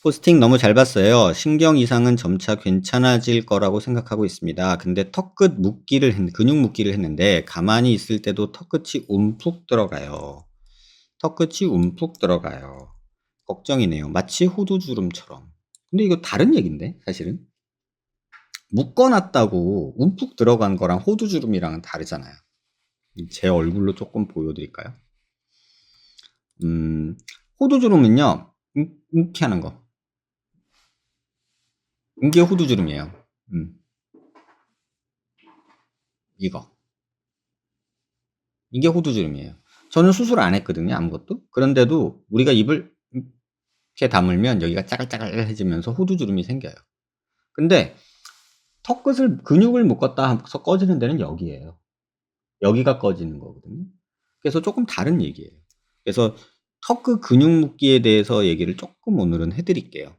포스팅 너무 잘 봤어요. 신경 이상은 점차 괜찮아질 거라고 생각하고 있습니다. 근데 턱끝 묶기를 근육 묶기를 했는데 가만히 있을 때도 턱끝이 움푹 들어가요. 턱끝이 움푹 들어가요. 걱정이네요. 마치 호두주름처럼. 근데 이거 다른 얘긴데 사실은. 묶어 놨다고 움푹 들어간 거랑 호두주름이랑은 다르잖아요. 제 얼굴로 조금 보여 드릴까요? 호두주름은요. 이렇게 하는 거. 이게 호두주름이에요. 이거. 이게 호두주름이에요. 저는 수술 안 했거든요, 아무것도. 그런데도 우리가 입을 이렇게 다물면 여기가 짜글짜글해지면서 호두주름이 생겨요. 근데 턱끝을 근육을 묶었다 해서 꺼지는 데는 여기예요. 여기가 꺼지는 거거든요. 그래서 조금 다른 얘기예요. 그래서 턱끝 근육 묶기에 대해서 얘기를 조금 오늘은 해 드릴게요.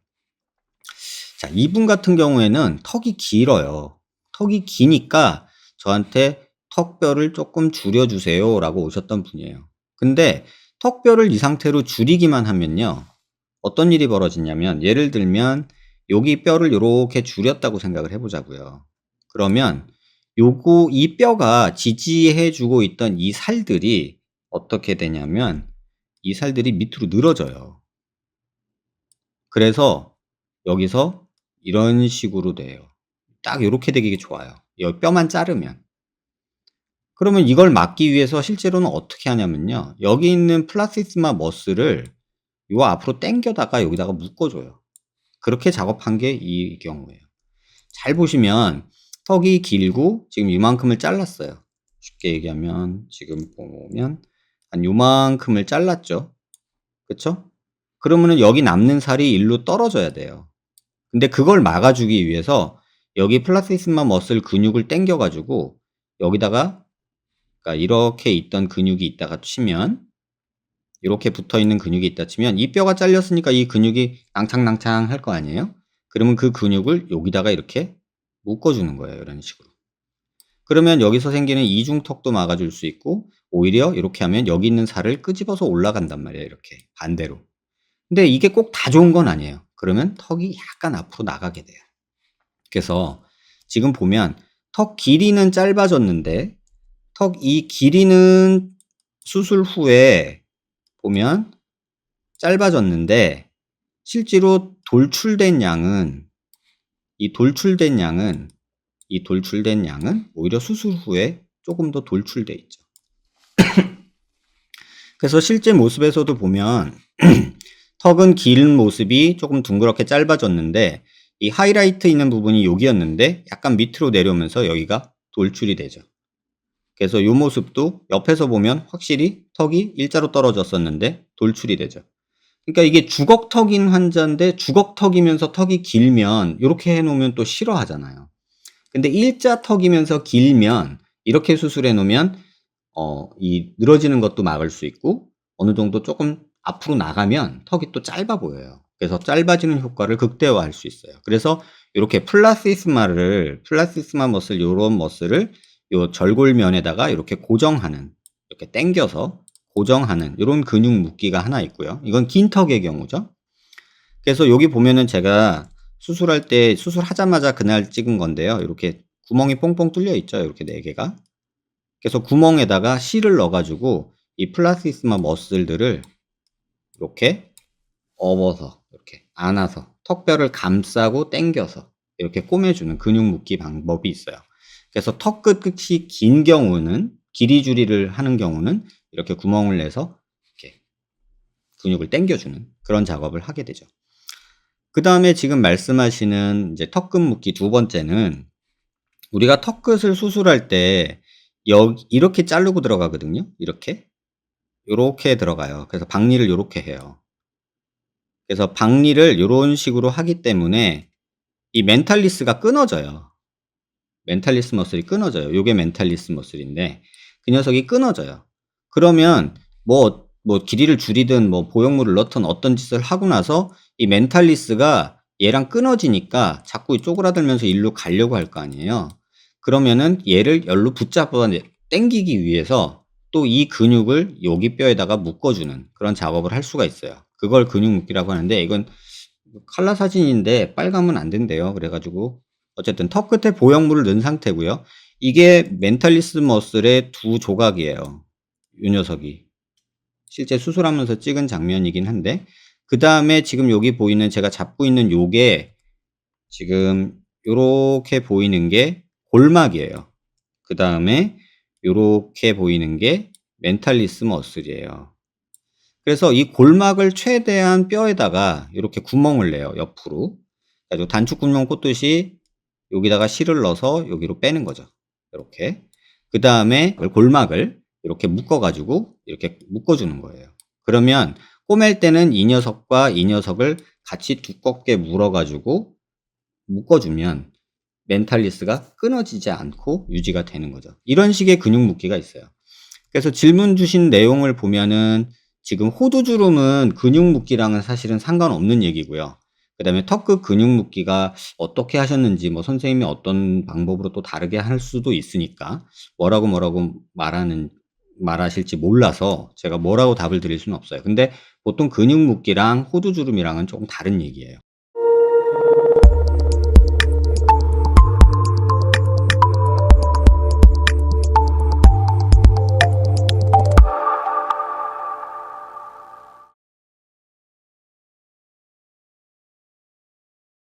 자, 이분 같은 경우에는 턱이 길어요. 턱이 기니까 저한테 "턱뼈를 조금 줄여 주세요."라고 오셨던 분이에요. 근데 턱뼈를 이 상태로 줄이기만 하면요. 어떤 일이 벌어지냐면 예를 들면 여기 뼈를 요렇게 줄였다고 생각을 해 보자고요. 그러면 이 뼈가 지지해 주고 있던 이 살들이 어떻게 되냐면 이 살들이 밑으로 늘어져요. 그래서 여기서 이런 식으로 돼요. 딱 요렇게 되기 좋아요. 여 뼈만 자르면. 그러면 이걸 막기 위해서 실제로는 어떻게 하냐면요. 여기 있는 플라티스마 머슬을 요 앞으로 당겨다가 여기다가 묶어 줘요. 그렇게 작업한 게 이 경우예요. 잘 보시면 턱이 길고 지금 이만큼을 잘랐어요. 쉽게 얘기하면 지금 보면 한 요만큼을 잘랐죠. 그쵸? 그러면은 여기 남는 살이 일로 떨어져야 돼요. 근데 그걸 막아주기 위해서 여기 플라티스마 머슬 근육을 당겨 가지고 여기다가 그러니까 이렇게 있던 근육이 있다가 치면 이렇게 붙어있는 근육이 있다 치면 이 뼈가 잘렸으니까 이 근육이 낭창낭창할 거 아니에요? 그러면 그 근육을 여기다가 이렇게 묶어주는 거예요. 이런 식으로. 그러면 여기서 생기는 이중턱도 막아줄 수 있고 오히려 이렇게 하면 여기 있는 살을 끄집어서 올라간단 말이에요. 이렇게 반대로. 근데 이게 꼭 다 좋은 건 아니에요. 그러면 턱이 약간 앞으로 나가게 돼요. 그래서 지금 보면 턱 길이는 짧아졌는데 턱 이 길이는 수술 후에 보면 짧아졌는데 실제로 돌출된 양은 오히려 수술 후에 조금 더 돌출돼 있죠. 그래서 실제 모습에서도 보면 턱은 긴 모습이 조금 둥그렇게 짧아졌는데 이 하이라이트 있는 부분이 여기였는데 약간 밑으로 내려오면서 여기가 돌출이 되죠. 그래서 이 모습도 옆에서 보면 확실히 턱이 일자로 떨어졌었는데 돌출이 되죠. 그러니까 이게 주걱턱인 환자인데 주걱턱이면서 턱이 길면 이렇게 해놓으면 또 싫어하잖아요. 근데 일자턱이면서 길면 이렇게 수술해 놓으면 이 늘어지는 것도 막을 수 있고 어느 정도 조금 앞으로 나가면 턱이 또 짧아 보여요. 그래서 짧아지는 효과를 극대화할 수 있어요. 그래서 이렇게 플라티스마 머슬 요런 머슬을 요 절골면에다가 이렇게 고정하는 이렇게 당겨서 고정하는 요런 근육 묶기가 하나 있고요. 이건 긴 턱의 경우죠. 그래서 여기 보면은 제가 수술할 때 수술하자마자 그날 찍은 건데요. 이렇게 구멍이 뽕뽕 뚫려 있죠. 이렇게 4개가. 그래서 구멍에다가 실을 넣어 가지고 이 플라티스마 머슬들을 이렇게 업어서 이렇게 안아서 턱뼈를 감싸고 당겨서 이렇게 꼬매주는 근육 묶기 방법이 있어요. 그래서 턱 끝이 긴 경우는 길이 줄이를 하는 경우는 이렇게 구멍을 내서 이렇게 근육을 당겨주는 그런 작업을 하게 되죠. 그 다음에 지금 말씀하시는 이제 턱끝 묶기 두 번째는 우리가 턱끝을 수술할 때 여기 이렇게 자르고 들어가거든요. 이렇게 요렇게 들어가요. 그래서 박리를 요렇게 해요. 그래서 박리를 요런 식으로 하기 때문에 이 멘탈리스가 끊어져요. 멘탈리스 머슬이 끊어져요. 요게 멘탈리스 머슬인데 그 녀석이 끊어져요. 그러면 뭐 길이를 줄이든 뭐 보형물을 넣든 어떤 짓을 하고 나서 이 멘탈리스가 얘랑 끊어지니까 자꾸 쪼그라들면서 일로 가려고 할 거 아니에요. 그러면은 얘를 열로 붙잡아 당기기 위해서 또 이 근육을 여기 뼈에다가 묶어주는 그런 작업을 할 수가 있어요. 그걸 근육 묶기라고 하는데 이건 칼라 사진인데 빨가면 안 된대요. 그래 가지고 어쨌든 턱 끝에 보형물을 넣은 상태고요. 이게 멘탈리스 머슬의 두 조각이에요, 요 녀석이. 실제 수술하면서 찍은 장면이긴 한데, 그다음에 지금 여기 보이는 제가 잡고 있는 요게 지금 요렇게 보이는 게 골막이에요. 그다음에 요렇게 보이는 게 멘탈리스 머슬이에요. 그래서 이 골막을 최대한 뼈에다가 요렇게 구멍을 내요, 옆으로. 그래 가지고 단축 구멍 꽂듯이 여기다가 실을 넣어서 여기로 빼는 거죠, 요렇게. 그다음에 골막을 이렇게 묶어 가지고 이렇게 묶어 주는 거예요. 그러면 꼬맬 때는 이 녀석과 이 녀석을 같이 두껍게 물어 가지고 묶어 주면 멘탈리스가 끊어지지 않고 유지가 되는 거죠. 이런 식의 근육 묶기가 있어요. 그래서 질문 주신 내용을 보면은 지금 호두주름은 근육 묶기랑은 사실은 상관없는 얘기고요. 그다음에 턱끝 근육 묶기가 어떻게 하셨는지, 뭐 선생님이 어떤 방법으로 또 다르게 할 수도 있으니까 뭐라고 말하실지 몰라서 제가 뭐라고 답을 드릴 수는 없어요. 근데 보통 근육 묶기랑 호두주름이랑은 조금 다른 얘기예요.